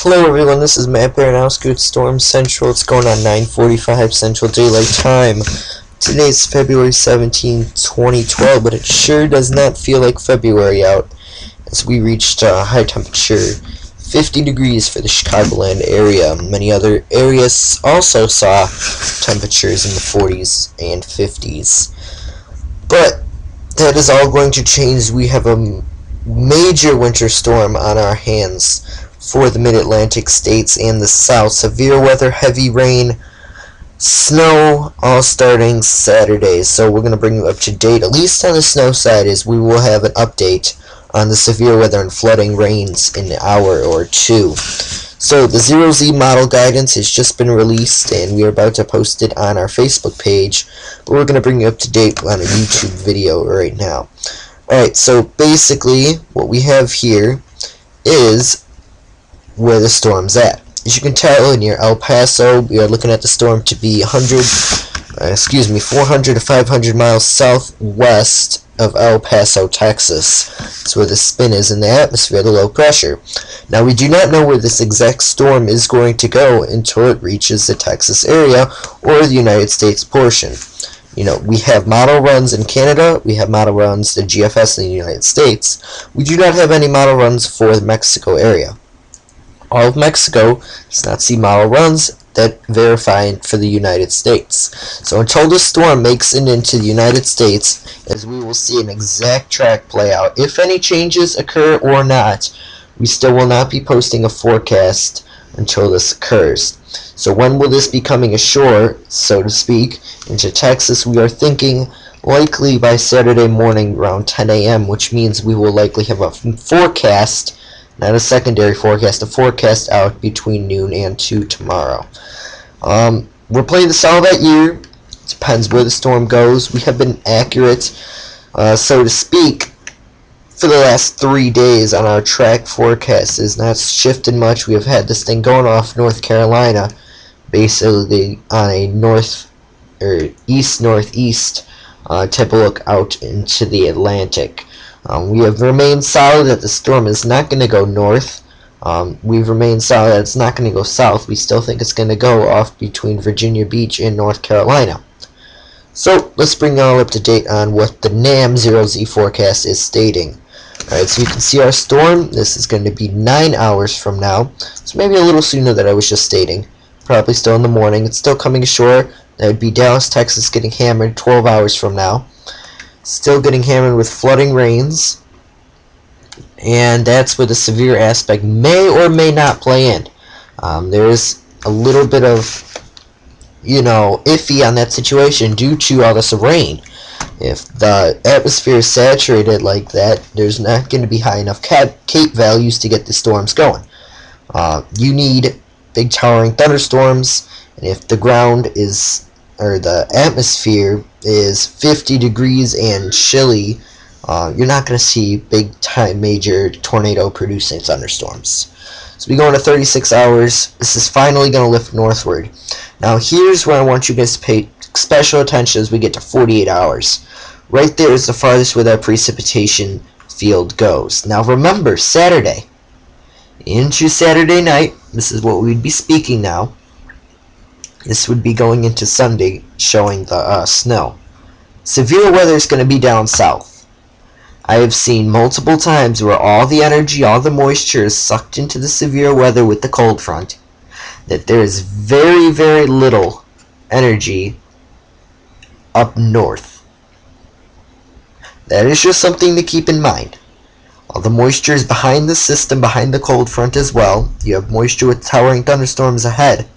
Hello everyone, this is Matt Baranowski with Storm Central. It's going on 9:45 Central Daylight Time. Today's February 17, 2012, but it sure does not feel like February out as we reached high temperature 50 degrees for the Chicagoland area. Many other areas also saw temperatures in the 40s and 50s. But that is all going to change. We have a major winter storm on our hands for the mid-Atlantic states and the South. Severe weather, heavy rain, snow, all starting Saturday. So we're going to bring you up to date, at least on the snow side, as we will have an update on the severe weather and flooding rains in an hour or two. So the Zero Z model guidance has just been released, and we are about to post it on our Facebook page. But we're going to bring you up to date on a YouTube video right now. Alright, so basically what we have here is where the storm's at. As you can tell, near El Paso, we are looking at the storm to be 400 to 500 miles southwest of El Paso, Texas. That's where the spin is in the atmosphere, the low pressure. Now, we do not know where this exact storm is going to go until it reaches the Texas area or the United States portion. You know, we have model runs in Canada, we have model runs, the GFS in the United States. We do not have any model runs for the Mexico area. All of Mexico does not see model runs that verify for the United States. So until the storm makes it into the United States, as we will see an exact track play out, if any changes occur or not, we still will not be posting a forecast until this occurs. So when will this be coming ashore, so to speak, into Texas? We are thinking likely by Saturday morning around 10 a.m., which means we will likely have a forecast, not a secondary forecast, a forecast out between noon and 2 tomorrow. We're playing this all that year. Depends where the storm goes. We have been accurate, so to speak, for the last 3 days on our track forecast. It's not shifted much. We have had this thing going off North Carolina, basically on a north or east-northeast type of look out into the Atlantic. We have remained solid that the storm is not going to go north. We've remained solid that it's not going to go south. We still think it's going to go off between Virginia Beach and North Carolina. So let's bring you all up to date on what the NAM Zero Z forecast is stating. Alright, so you can see our storm. This is going to be 9 hours from now. So maybe a little sooner than I was just stating. Probably still in the morning. It's still coming ashore. That would be Dallas, Texas getting hammered 12 hours from now. Still getting hammered with flooding rains, and that's where the severe aspect may or may not play in. There is a little bit of, iffy on that situation due to all this rain. If the atmosphere is saturated like that, there's not going to be high enough Cape values to get the storms going. You need big towering thunderstorms, and if the ground is, or the atmosphere is 50 degrees and chilly, you're not going to see big time major tornado producing thunderstorms. So we go into 36 hours. This is finally going to lift northward. Now here's where I want you guys to pay special attention as we get to 48 hours. Right there is the farthest where that precipitation field goes. Now remember, Saturday into Saturday night, this is what we'd be speaking now. This would be going into Sunday, showing the snow. Severe weather is going to be down south. I have seen multiple times where all the energy, all the moisture is sucked into the severe weather with the cold front, that there is very, very little energy up north. That is just something to keep in mind. All the moisture is behind the system, behind the cold front as well. You have moisture with towering thunderstorms ahead.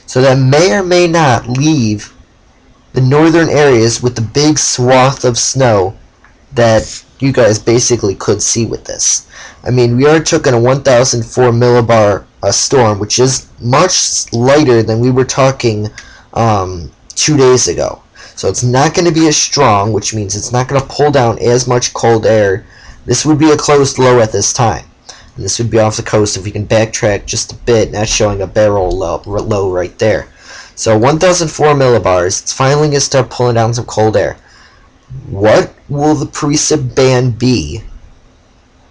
So that may or may not leave the northern areas with the big swath of snow that you guys basically could see with this. I mean, we are talking a 1004 millibar storm, which is much lighter than we were talking 2 days ago. So it's not going to be as strong, which means it's not going to pull down as much cold air. This would be a closed low at this time. And this would be off the coast if we can backtrack just a bit. That's showing a barrel low right there. So 1004 millibars. It's finally going to start pulling down some cold air. What will the precip band be?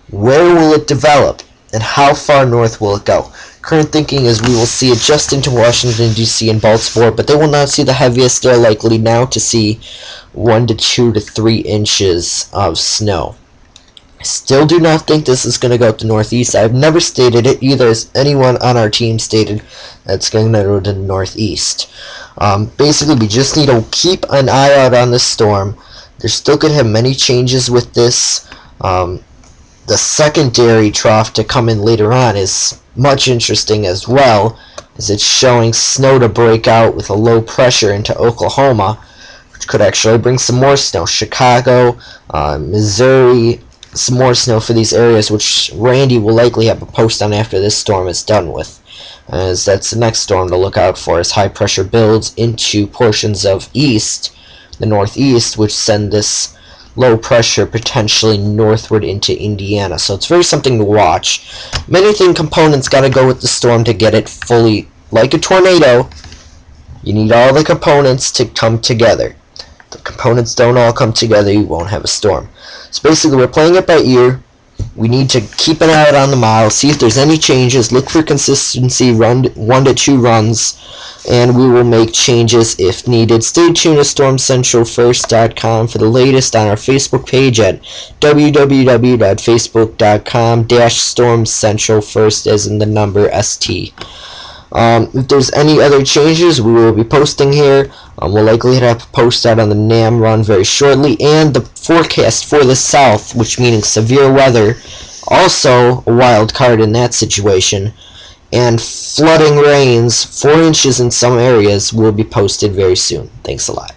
Where will it develop? and how far north will it go? Current thinking is we will see it just into Washington, D.C. and Baltimore, but they will not see the heaviest. They're likely now to see 1 to 2 to 3 inches of snow. I still do not think this is going to go to the northeast. I've never stated it, either as anyone on our team stated that it's going to go to the northeast. Basically, we just need to keep an eye out on this storm. They're still going to have many changes with this. The secondary trough to come in later on is much interesting as well, as it's showing snow to break out with a low pressure into Oklahoma, which could actually bring some more snow. Chicago, Missouri, some more snow for these areas, which Randy will likely have a post on after this storm is done with, as that's the next storm to look out for, as high pressure builds into portions of the northeast, which send this low pressure potentially northward into Indiana. So it's very something to watch. Many components got to go with the storm to get it fully, like a tornado. You need all the components to come together. If the components don't all come together, you won't have a storm. So basically, we're playing it by ear. We need to keep an eye out on the mile, see if there's any changes, look for consistency, run 1 to 2 runs, and we will make changes if needed. Stay tuned to StormCentralFirst.com for the latest on our Facebook page at www.facebook.com/StormCentralFirst, as in the number ST. If there's any other changes, we will be posting here. We'll likely have a post out on the NAM run very shortly, and the forecast for the south, which meaning severe weather, also a wild card in that situation, and flooding rains, 4 inches in some areas, will be posted very soon. Thanks a lot.